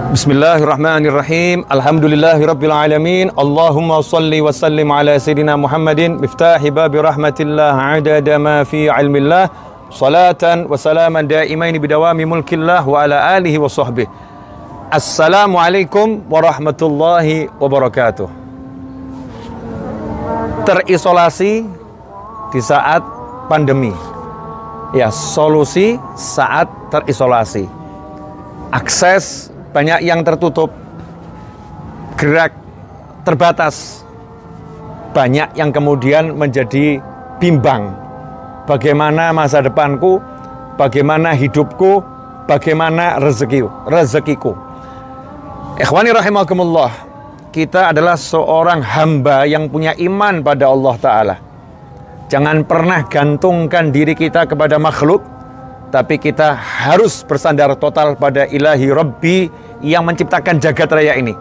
Bismillahirrahmanirrahim. Alhamdulillahirabbil alamin. Allahumma shalli wa sallim ala sayyidina Muhammadin miftahi babi rahmatillah adada ma fi ilmillah. Salatan wa salaman daimain bidawami mulkillah wa ala alihi wa sahbihi. Assalamualaikum warahmatullahi wabarakatuh. Terisolasi di saat pandemi. Ya, solusi saat terisolasi. Akses banyak yang tertutup, gerak terbatas, banyak yang kemudian menjadi bimbang. Bagaimana masa depanku, bagaimana hidupku, bagaimana rezekiku. Ikhwani rahimakumullah, kita adalah seorang hamba yang punya iman pada Allah Ta'ala. Jangan pernah gantungkan diri kita kepada makhluk, tapi kita harus bersandar total pada Ilahi Rabbi yang menciptakan jagat raya ini.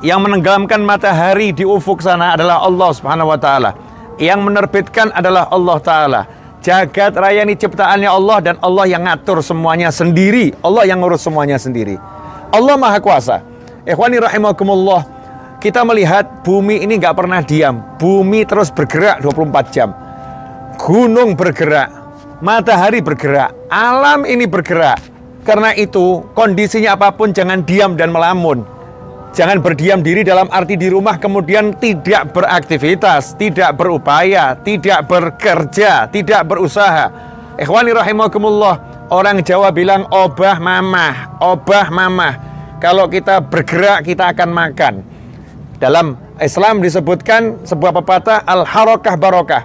Yang menenggelamkan matahari di ufuk sana adalah Allah Subhanahu wa Ta'ala. Yang menerbitkan adalah Allah Ta'ala. Jagat raya ini ciptaannya Allah, dan Allah yang ngatur semuanya sendiri. Allah yang ngurus semuanya sendiri. Allah Maha Kuasa. Ikhwani rahimakumullah, kita melihat bumi ini nggak pernah diam. Bumi terus bergerak 24 jam. Gunung bergerak, matahari bergerak, alam ini bergerak. Karena itu, kondisinya apapun jangan diam dan melamun. Jangan berdiam diri dalam arti di rumah kemudian tidak beraktivitas, tidak berupaya, tidak bekerja, tidak berusaha. Ikhwani rahimakumullah, orang Jawa bilang obah mamah, obah mamah. Kalau kita bergerak, kita akan makan. Dalam Islam disebutkan sebuah pepatah, al-harakah barokah.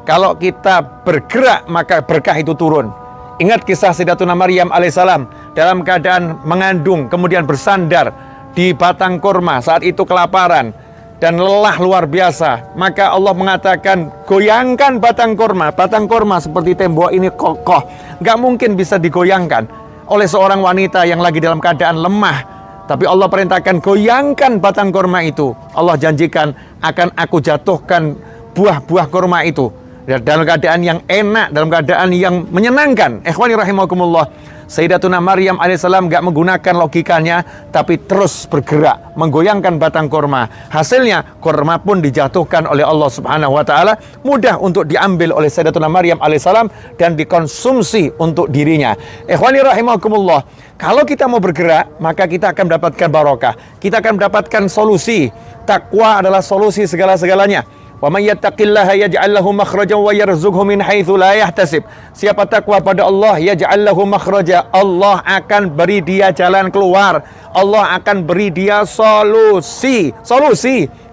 Kalau kita bergerak, maka berkah itu turun. Ingat kisah Sayyidatuna Maryam alaihissalam dalam keadaan mengandung, kemudian bersandar di batang kurma. Saat itu kelaparan dan lelah luar biasa. Maka Allah mengatakan, goyangkan batang kurma. Batang kurma seperti tembok ini kokoh, nggak mungkin bisa digoyangkan oleh seorang wanita yang lagi dalam keadaan lemah. Tapi Allah perintahkan, goyangkan batang kurma itu. Allah janjikan akan aku jatuhkan buah-buah kurma itu dalam keadaan yang enak, dalam keadaan yang menyenangkan. Ikhwani rahimakumullah, Sayyidatuna Maryam alaihissalam gak menggunakan logikanya, tapi terus bergerak menggoyangkan batang kurma. Hasilnya kurma pun dijatuhkan oleh Allah Subhanahu wa Ta'ala, mudah untuk diambil oleh Sayyidatuna Maryam alaihissalam dan dikonsumsi untuk dirinya. Ikhwani rahimakumullah, kalau kita mau bergerak, maka kita akan mendapatkan barokah, kita akan mendapatkan solusi. Takwa adalah solusi segala-segalanya. Wa may yattaqillaha yaj'al lahu makhrajan wa yarzuqhu min haitsu la yahtasib. Siapa takwa pada Allah, yaj'al lahu makhraja, Allah akan beri dia jalan keluar. Allah akan beri dia solusi.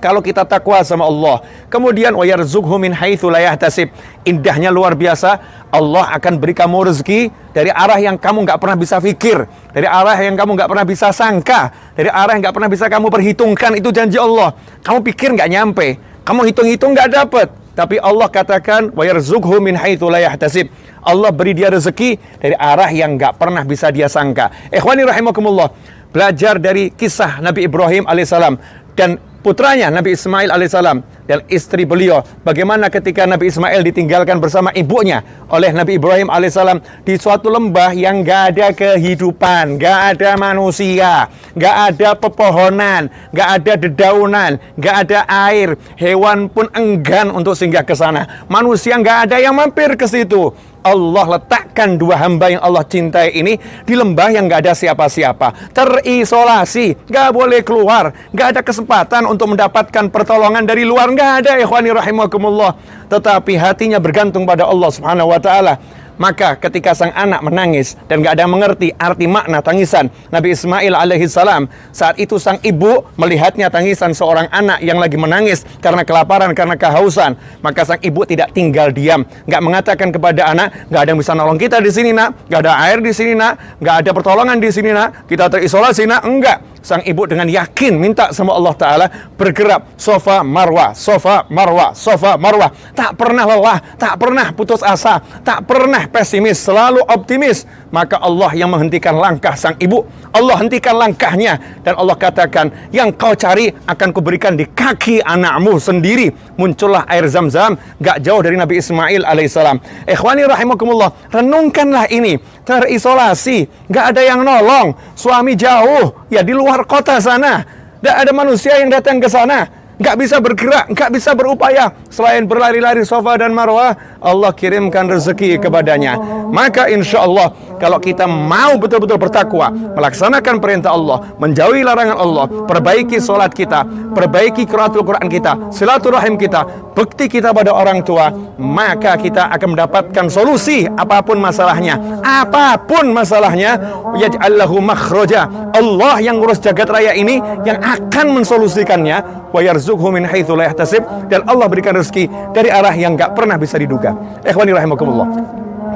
Kalau kita takwa sama Allah. Kemudian wa yarzuqhu min haitsu la yahtasib. Indahnya luar biasa. Allah akan beri kamu rezeki dari arah yang kamu nggak pernah bisa pikir, dari arah yang kamu nggak pernah bisa sangka, dari arah yang nggak pernah bisa kamu perhitungkan. Itu janji Allah. Kamu pikir nggak nyampe, kamu hitung-hitung nggak dapat, tapi Allah katakan wa yarzuqhu min haitsu la yahtasib. Allah beri dia rezeki dari arah yang nggak pernah bisa dia sangka. Ikhwani rahimakumullah, belajar dari kisah Nabi Ibrahim alaihissalam dan putranya Nabi Ismail alaihissalam dan istri beliau. Bagaimana ketika Nabi Ismail ditinggalkan bersama ibunya oleh Nabi Ibrahim alaihissalam di suatu lembah yang gak ada kehidupan, gak ada manusia, gak ada pepohonan, gak ada dedaunan, gak ada air. Hewan pun enggan untuk singgah ke sana. Manusia gak ada yang mampir ke situ. Allah letakkan dua hamba yang Allah cintai ini di lembah yang gak ada siapa-siapa, terisolasi, gak boleh keluar, gak ada kesempatan untuk mendapatkan pertolongan dari luar, gak ada. Ikhwani rahimakumullah, tetapi hatinya bergantung pada Allah Subhanahu wa Ta'ala. Maka ketika sang anak menangis dan gak ada yang mengerti arti makna tangisan Nabi Ismail alaihissalam, saat itu sang ibu melihatnya tangisan seorang anak yang lagi menangis karena kelaparan, karena kehausan. Maka sang ibu tidak tinggal diam, gak mengatakan kepada anak, gak ada yang bisa nolong kita di sini nak, gak ada air di sini nak, gak ada pertolongan di sini nak, kita terisolasi nak. Enggak, sang ibu dengan yakin minta sama Allah Ta'ala, bergerak Safa Marwah, Safa Marwah, Safa Marwah. Tak pernah lelah, tak pernah putus asa, tak pernah pesimis, selalu optimis. Maka Allah yang menghentikan langkah sang ibu. Allah hentikan langkahnya. Dan Allah katakan, yang kau cari akan kuberikan di kaki anakmu sendiri. Muncullah air Zam-Zam, gak jauh dari Nabi Ismail alaihissalam. Ikhwani rahimakumullah, renungkanlah ini. Terisolasi, gak ada yang nolong. Suami jauh, ya di luar kota sana. Gak ada manusia yang datang ke sana. Gak bisa bergerak, gak bisa berupaya. Selain berlari-lari Safa dan Marwah, Allah kirimkan rezeki kepadanya. Maka insya Allah, kalau kita mau betul-betul bertakwa, melaksanakan perintah Allah, menjauhi larangan Allah, perbaiki sholat kita, perbaiki qiraatul Quran kita, silaturahim kita, bekti kita pada orang tua, maka kita akan mendapatkan solusi apapun masalahnya. Apapun masalahnya, yaj'allahu makhraja. Allah yang ngurus jagat raya ini, yang akan mensolusikannya. Wa yarzuqhu min haitsu la yahtasib, dan Allah berikan rezeki dari arah yang gak pernah bisa diduga. Ikhwani rahimakumullah.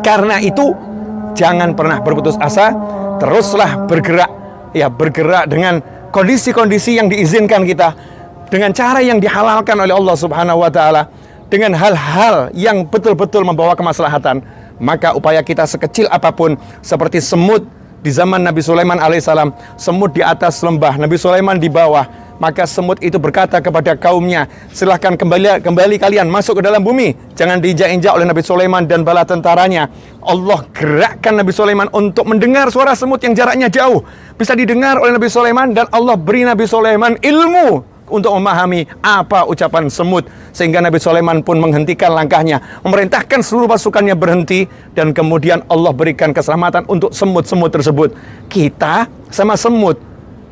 Karena itu jangan pernah berputus asa, teruslah bergerak. Ya, bergerak dengan kondisi-kondisi yang diizinkan kita, dengan cara yang dihalalkan oleh Allah Subhanahu wa taala, dengan hal-hal yang betul-betul membawa kemaslahatan. Maka upaya kita sekecil apapun, seperti semut di zaman Nabi Sulaiman alaihissalam, semut di atas lembah, Nabi Sulaiman di bawah. Maka semut itu berkata kepada kaumnya, silahkan kembali kalian masuk ke dalam bumi, jangan diinjak-injak oleh Nabi Sulaiman dan bala tentaranya. Allah gerakkan Nabi Sulaiman untuk mendengar suara semut yang jaraknya jauh, bisa didengar oleh Nabi Sulaiman, dan Allah beri Nabi Sulaiman ilmu untuk memahami apa ucapan semut, sehingga Nabi Sulaiman pun menghentikan langkahnya, memerintahkan seluruh pasukannya berhenti, dan kemudian Allah berikan keselamatan untuk semut-semut tersebut. Kita sama semut,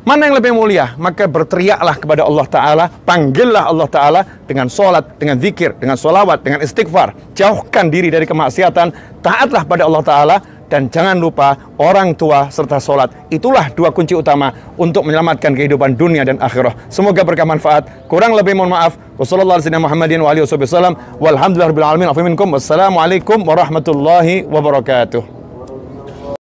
mana yang lebih mulia? Maka berteriaklah kepada Allah Ta'ala, panggillah Allah Ta'ala dengan sholat, dengan zikir, dengan sholawat, dengan istighfar. Jauhkan diri dari kemaksiatan, taatlah pada Allah Ta'ala, dan jangan lupa orang tua serta sholat. Itulah dua kunci utama untuk menyelamatkan kehidupan dunia dan akhirah. Semoga berkah manfaat. Kurang lebih mohon maaf. Wassalamualaikum warahmatullahi wabarakatuh.